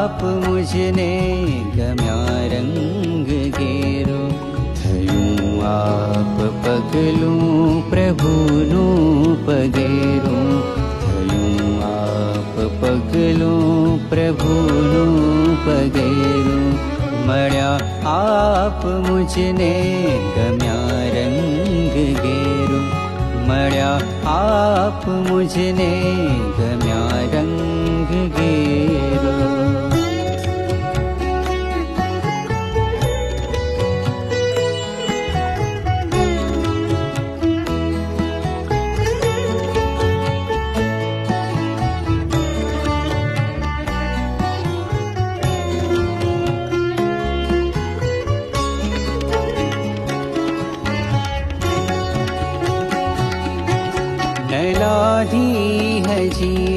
आप मुझने गम्या रंग घेरो। थयूं आप पगलूं प्रभुનું પગેરું। થયું આપ પગલું પ્રભુનું પગેરું। મળ્યા આપ મુझને ગમ્યા રંગ ઘેરો। મળ્યા આપ મુझને ગમ્યા રંગ ઘેરો। लाधी हजी